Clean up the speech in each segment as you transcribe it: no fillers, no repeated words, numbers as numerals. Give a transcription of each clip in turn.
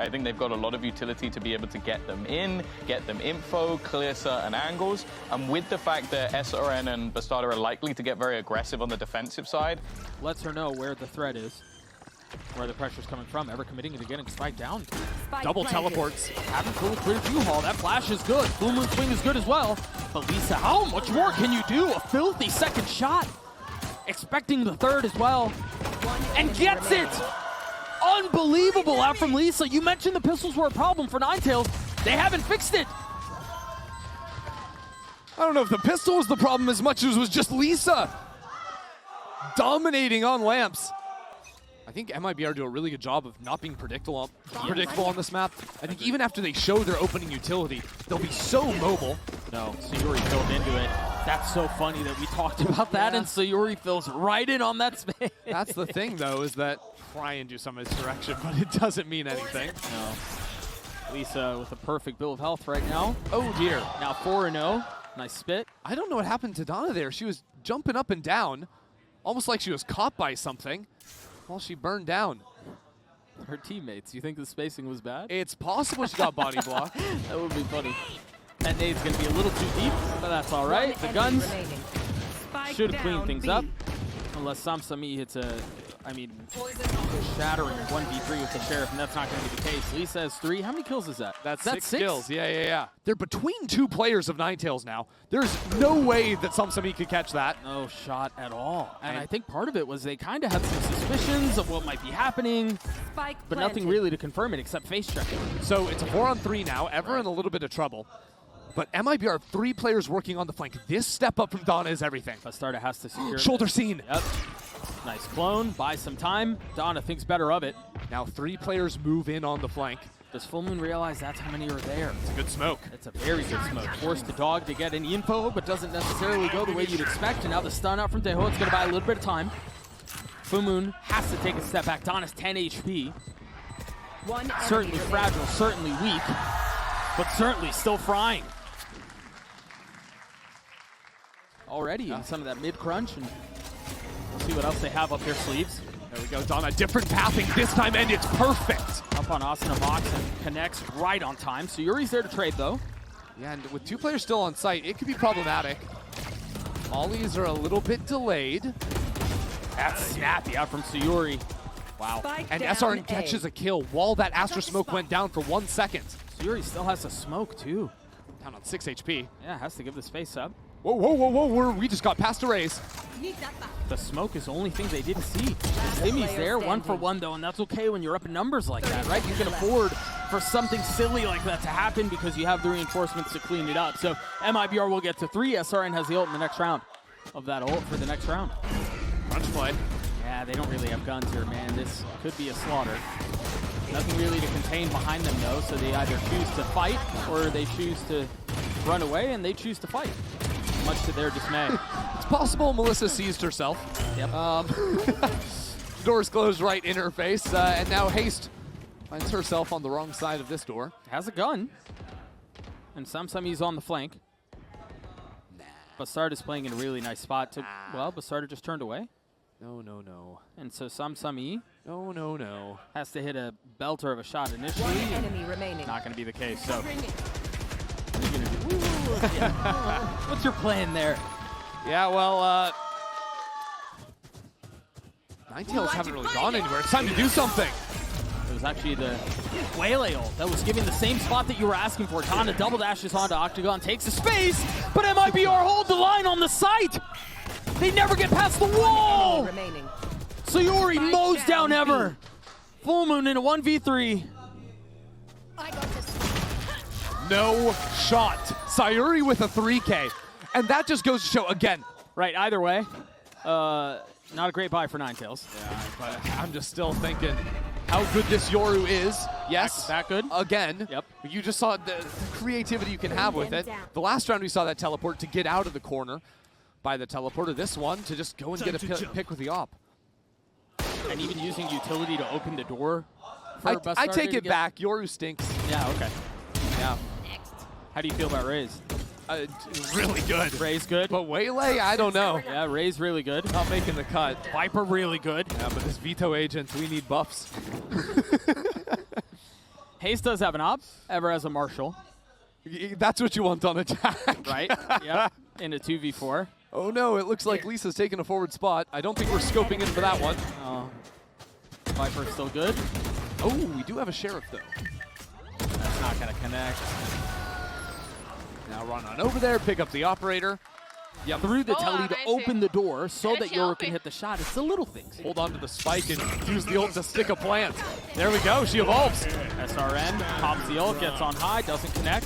I think they've got a lot of utility to be able to get them in, get them info, clear certain angles. And with the fact that SRN and Bastardo are likely to get very aggressive on the defensive side, lets her know where the threat is, where the pressure's coming from. Ever committing to getting spiked down. Double teleports. Haven't fully cleared U-Haul. That flash is good. Full Moon Swing is good as well. But Lisa, how much more can you do? A filthy second shot. Expecting the third as well. And gets it! Unbelievable out from Lisa. You mentioned the pistols were a problem for Ninetales. They haven't fixed it. I don't know if the pistol was the problem as much as it was just Lisa dominating on lamps. I think MIBR do a really good job of not being predictable on this map. I think even after they show their opening utility, they'll be so mobile. No, Sayuri filled into it. That's so funny that we talked about that, and Sayuri fills right in on that space. That's the thing, though, is that try and do some misdirection, but it doesn't mean anything. No. Lisa with a perfect bill of health right now. Oh, dear. Now 4-0. Nice spit. I don't know what happened to Donna there. She was jumping up and down, almost like she was caught by something. Well, she burned down. Her teammates, you think the spacing was bad? It's possible she got body blocked. That would be funny. That nade's going to be a little too deep, but that's all right. The guns should clean things up. Unless Samsami hits a, shattering 1v3 with the Sheriff, and that's not going to be the case. Lisa has 3. How many kills is that? That's 6 kills. Yeah. They're between 2 players of Ninetales now. There's no way that Samsami could catch that. No shot at all. And I think part of it was they kind of had some suspicions of what might be happening, but nothing really to confirm it except face checking. So it's a 4-on-3 now. Ever in a little bit of trouble. But MIBR have 3 players working on the flank. This step up from Donna is everything. Bastardo has to secure shoulder scene. Yep. Nice clone. Buy some time. Donna thinks better of it. Now 3 players move in on the flank. Does Full Moon realize that's how many are there? It's a good smoke. It's a very good smoke. Forced the dog to get any info, but doesn't necessarily go the way you'd expect. And now the stun out from Teho. It's going to buy a little bit of time. Full Moon has to take a step back. Donna's 10 HP. Certainly fragile, certainly weak, but certainly still frying. Already in some of that mid-crunch, and we'll see what else they have up their sleeves. There we go, Donna, different pathing this time, and it's perfect. Up on Asuna Mox and connects right on time. So Yuri's there to trade, though. Yeah, and with 2 players still on site, it could be problematic. Mollies are a little bit delayed. That's snappy out from Sayuri. Wow. And SRN catches a kill while that Astra Smoke went down for 1 second. Sayuri still has a smoke, too. Down on 6 HP. Yeah, has to give the space up. Whoa, we just got past a raise. The smoke is the only thing they didn't see. Stimmy's there, 1 for 1 though, and that's okay when you're up in numbers like that, right? You can afford for something silly like that to happen because you have the reinforcements to clean it up. So MIBR will get to 3. SRN has the ult in the next round of that ult for the next round. Crunch play. Yeah, they don't really have guns here, man. This could be a slaughter. Nothing really to contain behind them though, so they either choose to fight or they choose to run away, and they choose to fight, much to their dismay. It's possible Melissa seized herself. Yep. Door's closed right in her face, and now Haste finds herself on the wrong side of this door. Has a gun, and Samsami's on the flank. Bastardo is playing in a really nice spot. Well, Bastardo just turned away. No. And so Samsami No. has to hit a belter of a shot initially. One enemy remaining. Not going to be the case. So what are you going to do? What's your plan there? Yeah, well, Ninetales haven't really gone anywhere. It's time to do something. It was actually the Waylay ult that was giving the same spot that you were asking for. Tana double dashes onto Octagon, takes the space, but MIBR hold the line on the site. They never get past the wall. Sayuri mows down Ever. Full Moon in a 1v3. No shot. Sayuri with a 3K. And that just goes to show, again. Right, either way, not a great buy for Ninetales. Yeah, but I'm just still thinking how good this Yoru is. Yes. That good? Again. Yep. You just saw the creativity you can have with it. The last round we saw that teleport to get out of the corner by the teleporter. This one to just go and get a pick with the op. And even using utility to open the door for I take it back. Yoru stinks. Yeah, okay. Yeah. How do you feel about Raze? Really good. Raze good? But Waylay, I don't know. Yeah, Raze really good. Not making the cut. Viper really good. Yeah, but this Veto agent, we need buffs. Haste does have an op, Ever has a Marshall. That's what you want on attack. Right, yep, in a 2v4. Oh no, it looks like Lisa's taking a forward spot. I don't think we're scoping in for that one. Oh, Viper's still good. Oh, we do have a Sheriff though. That's not gonna connect. Now run on over there, pick up the operator. Yeah, through the telly to open the door so that Yoru can hit the shot. It's the little things. Hold on to the spike and use the ult to stick a plant. There we go, she evolves. SRN pops the ult, gets on high, doesn't connect.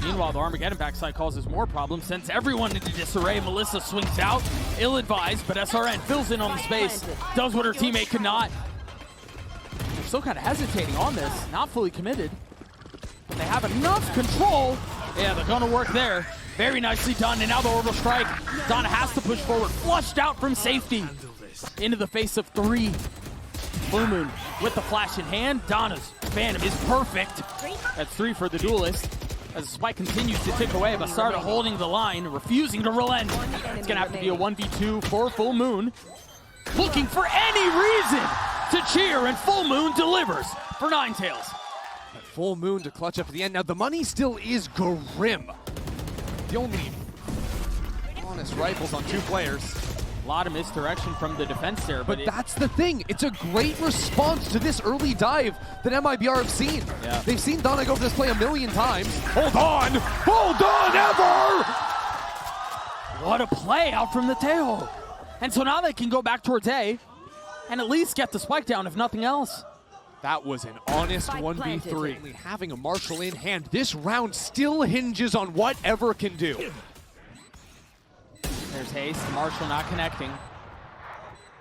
Meanwhile, the Armageddon backside causes more problems. Sends everyone into disarray. Melissa swings out, ill-advised, but SRN fills in on the space. Does what her teammate could not. They're still kind of hesitating on this, not fully committed. But they have enough control. Yeah, they're gonna work there. Very nicely done, and now the orbital strike. Donna has to push forward, flushed out from safety. Into the face of 3. Blue Moon with the flash in hand. Donna's Phantom is perfect. That's 3 for the duelist. As the spike continues to tick away, Bastarda holding the line, refusing to relent. It's gonna have to be a 1v2 for Full Moon. Looking for any reason to cheer, and Full Moon delivers for Ninetales. Full Moon to clutch up at the end. Now the money still is grim. The only honest rifles on 2 players. A lot of misdirection from the defense there, but that's the thing. It's a great response to this early dive that MIBR have seen. Yeah. They've seen Donna go for this play a million times. Hold on! Hold on, Ever! What a play out from the tail. And so now they can go back towards A and at least get the spike down, if nothing else. That was an honest 1v3. Only having a Marshall in hand, this round still hinges on what Ever can do. There's Haste, Marshall not connecting.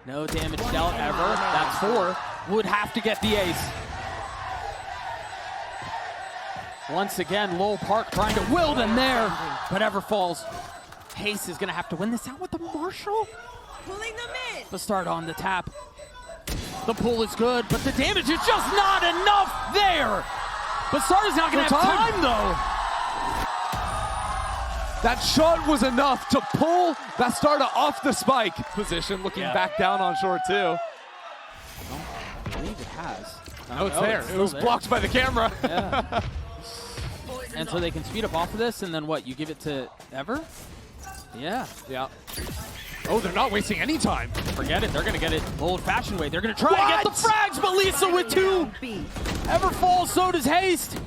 No damage dealt Ever, that's 4. Would have to get the ace. Once again, Lowell Park trying to will them there, but Ever falls. Haste is gonna have to win this out with the Marshall. Pulling them in. The start on the tap. The pull is good, but the damage is just not enough there. Bastarda's not gonna have time though. That shot was enough to pull Bastarda off the spike position, looking back down on short 2. I believe it has. No, it's there. It was blocked by the camera. Yeah. And so they can speed up off of this, and then what? You give it to Ever? Yeah. Yeah. Oh, they're not wasting any time. Forget it. They're going to get it old-fashioned way. They're going to try to get the frags, but Lisa with 2. Ever falls, so does Haste.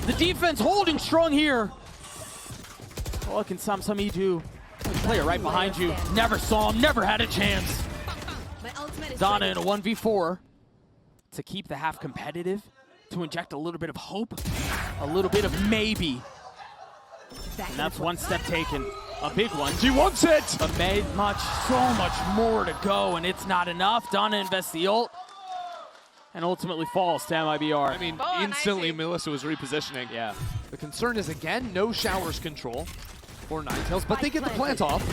The defense holding strong here. What can Samsami do? Player right behind you. Never saw him, never had a chance. Donna in a 1v4 to keep the half competitive, to inject a little bit of hope, a little bit of maybe. And that's one step taken. A big one. She wants it! But made so much more to go, and it's not enough. Donna invests the ult, and ultimately falls to MIBR. I mean, instantly Melissa was repositioning. Yeah. The concern is, again, no showers control for Ninetales, but they get the plant off.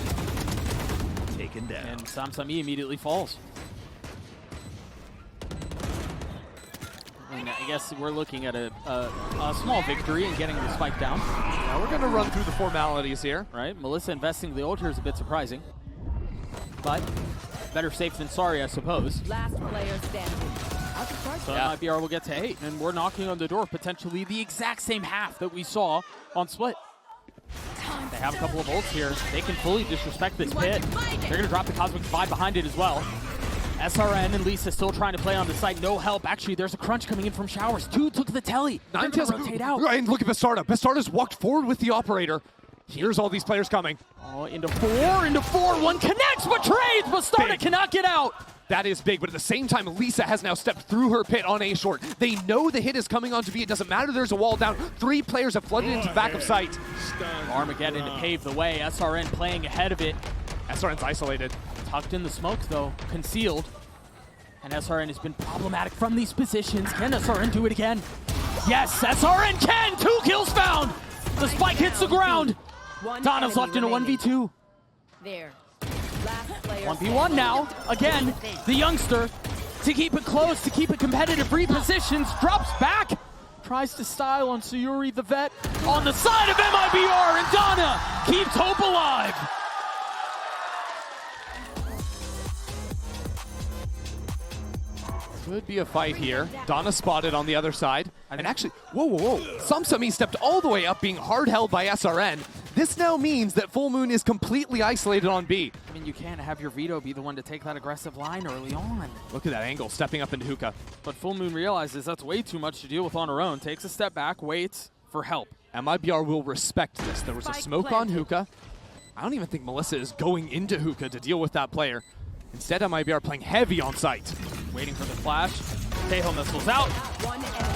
Taken down. And Samsami immediately falls. And I guess we're looking at a small victory and getting the spike down. Now we're going to run through the formalities here. Right, Melissa investing the ult here is a bit surprising. But better safe than sorry, I suppose. Last player standing. So MIBR will get to 8, and we're knocking on the door of potentially the exact same half that we saw on Split. They have a couple of ults here. They can fully disrespect this pit. They're going to drop the Cosmic 5 behind it as well. SRN and Lisa still trying to play on the site. No help. Actually, there's a crunch coming in from Showers. 2 took the telly. Ninetales rotate out. And look at Bastarda. Bastarda's walked forward with the operator. Here's all these players coming. Oh, into 4. 1 connects, but trades. Bastarda cannot get out. That is big, but at the same time, Lisa has now stepped through her pit on A short. They know the hit is coming onto B. It doesn't matter. There's a wall down. 3 players have flooded into the back of sight. Armageddon to pave the way. SRN playing ahead of it. SRN's isolated. Tucked in the smoke, though. Concealed. And SRN has been problematic from these positions. Can SRN do it again? Yes, SRN can! 2 kills found! The spike hits the ground. Donna's left in a 1v2. There. Last player 1v1 now. Again, the youngster to keep it close, to keep it competitive. Repositions, drops back. Tries to style on Sayuri the vet. On the side of MIBR, and Donna keeps hope alive. Could be a fight here. Donna spotted on the other side. And actually, whoa. Samsami stepped all the way up, being hard held by SRN. This now means that Full Moon is completely isolated on B. I mean, you can't have your Vito be the one to take that aggressive line early on. Look at that angle, stepping up into hookah. But Full Moon realizes that's way too much to deal with on her own. Takes a step back, waits for help. MIBR will respect this. There was a smoke on hookah. I don't even think Melissa is going into hookah to deal with that player. Instead, MIBR playing heavy on site. Waiting for the flash. Tail missiles out.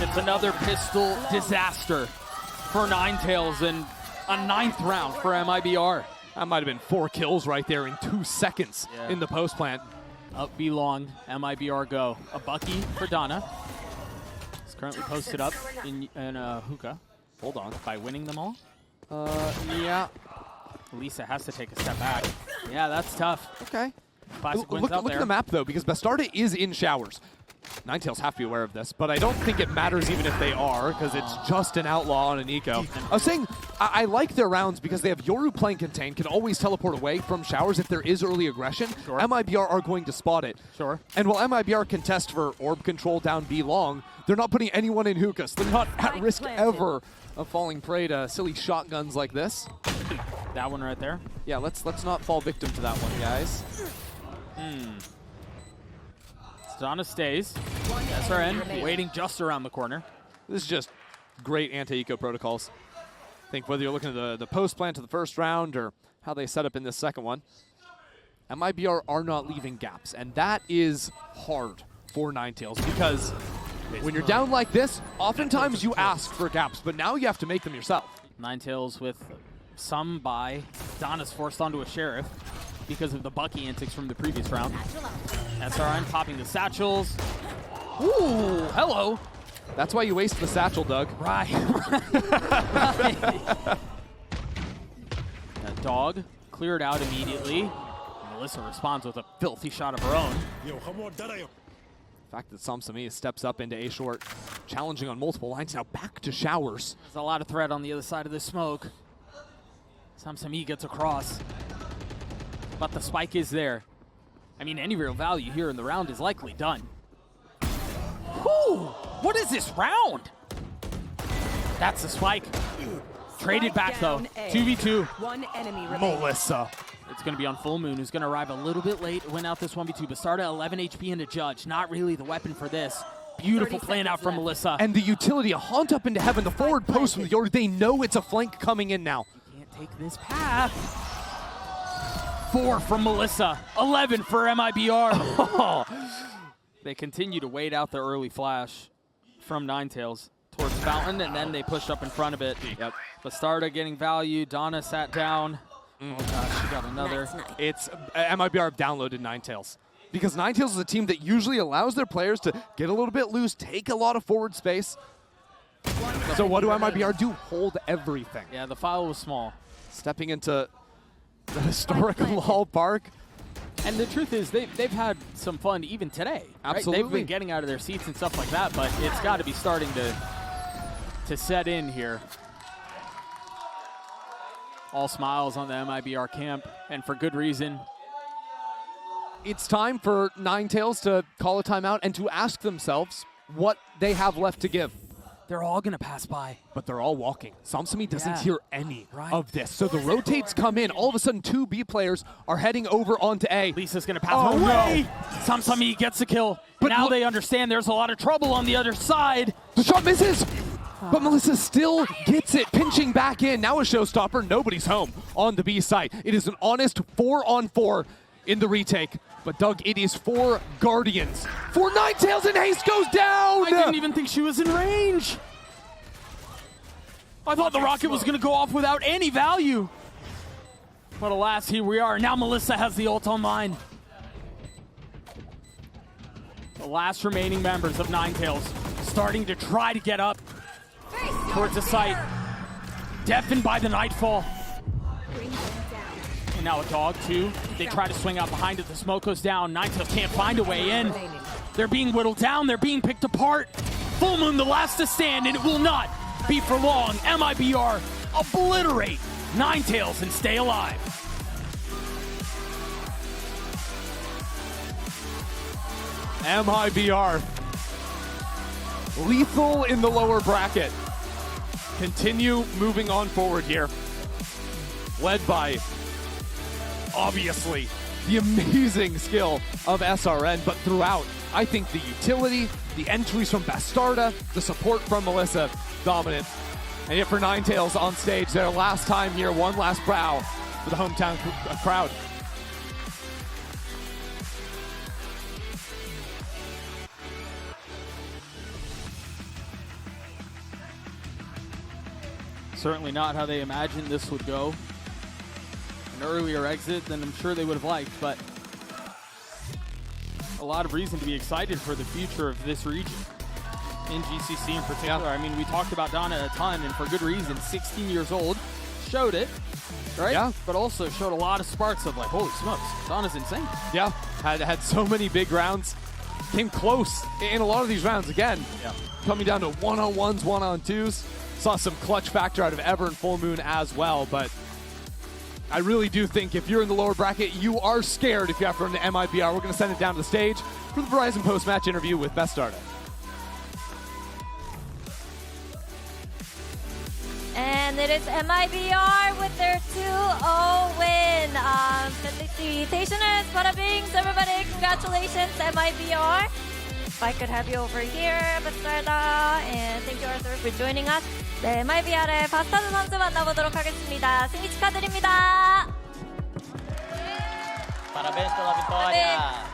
It's another pistol disaster for Ninetales and a 9th round for MIBR. That might have been 4 kills right there in 2 seconds in the post plant. Up B long, MIBR go. A Bucky for Donna. He's currently posted up in hookah. Hold on. By winning them all. Yeah. Lisa has to take a step back. Yeah, that's tough. Okay. Classic wins Look out there. at the map, though, because Bastarda is in showers. Ninetales have to be aware of this, but I don't think it matters even if they are, because it's just an outlaw on an eco. I was saying, I like their rounds because they have Yoru playing contain, can always teleport away from showers if there is early aggression. Sure. MIBR are going to spot it. Sure. And while MIBR can test for orb control down B long, they're not putting anyone in hookahs. They're not at risk ever of falling prey to silly shotguns like this. That one right there. Yeah, let's not fall victim to that one, guys. Donna stays. SRN waiting just around the corner. This is just great anti-eco protocols. I think whether you're looking at the post plant to the first round or how they set up in this second one, MIBR are not leaving gaps, and that is hard for Ninetales because when you're down like this, oftentimes you ask for gaps, but now you have to make them yourself. Ninetales with some buy. Donna's forced onto a Sheriff because of the Bucky antics from the previous round. SRN popping the satchels. Ooh, hello. That's why you waste the satchel, Doug. Right. That dog cleared out immediately. Melissa responds with a filthy shot of her own. The fact that Samsami steps up into A short, challenging on multiple lines, now back to showers. There's a lot of threat on the other side of this smoke. Samsami gets across, but the spike is there. I mean, any real value here in the round is likely done. Whew! What is this round? That's the spike. Traded back though. 2v2. One enemy remaining. Melissa. It's going to be on Full Moon, who's going to arrive a little bit late, win out this 1v2. Bastarda 11 HP into Judge. Not really the weapon for this. Beautiful plan out from Melissa. And the utility, a haunt up into heaven, the forward post from the Yoru. They know it's a flank coming in now. You can't take this path. 4 from Melissa. 11 for MIBR. They continue to wait out the early flash from Ninetales towards Fountain, and then they pushed up in front of it. Yep. Bastarda getting value. Donna sat down. Oh gosh, she got another. It's MIBR have downloaded Ninetales. Because Ninetales is a team that usually allows their players to get a little bit loose, take a lot of forward space. So what do MIBR do? Hold everything. Yeah, the file was small. Stepping into the historic Lal Park. And the truth is, they've had some fun even today. Right? Absolutely. They've been getting out of their seats and stuff like that, but it's got to be starting to set in here. All smiles on the MIBR camp, and for good reason. It's time for Ninetales to call a timeout and to ask themselves what they have left to give. They're all going to pass by. But they're all walking. Samsami doesn't hear any Right. of this. So the rotates come in. All of a sudden, 2 B players are heading over onto A. Lisa's going to pass away. Samsami gets the kill. But now they understand there's a lot of trouble on the other side. The shot misses! But Melissa still gets it, pinching back in. Now a showstopper. Nobody's home on the B side. It is an honest 4-on-4 in the retake. But Doug, it is 4 Guardians. 4 Ninetales, and Haste goes down! I didn't even think she was in range. I thought the rocket was going to go off without any value. But alas, here we are. Now Melissa has the ult online. The last remaining members of Ninetales starting to try to get up towards the site. Deafened by the nightfall. And now a dog, too. They try to swing out behind it. The smoke goes down. Ninetales can't find a way in. They're being whittled down. They're being picked apart. Full Moon the last to stand, and it will not be for long. MIBR obliterate Ninetales and stay alive. MIBR lethal in the lower bracket. Continue moving on forward here. Led by, obviously, the amazing skill of SRN, but throughout, I think the utility, the entries from Bastarda, the support from Melissa, dominant. And yet for Ninetales on stage, their last time here, one last brow for the hometown crowd. Certainly not how they imagined this would go. An earlier exit than I'm sure they would have liked, but a lot of reason to be excited for the future of this region. In GCC in particular. I mean, we talked about Donna a ton, and for good reason. 16 years old, showed it, right? Yeah. But also showed a lot of sparks of like, holy smokes, Donna's insane. Yeah, had so many big rounds. Came close in a lot of these rounds again. Yeah. Coming down to one-on-ones, one-on-twos. Saw some clutch factor out of Ever and Full Moon as well, but I really do think if you're in the lower bracket, you are scared if you have to run the MIBR. We're going to send it down to the stage for the Verizon post-match interview with Bastarda. And it is MIBR with their 2-0 win. Felicitations, bada bings, everybody. Congratulations, MIBR. If I could have you over here, Bastarda. And thank you, Arthur, for joining us. 네, MIBR의 바스타드 선수 만나보도록 하겠습니다. 승리 축하드립니다. Parabéns pela vitória.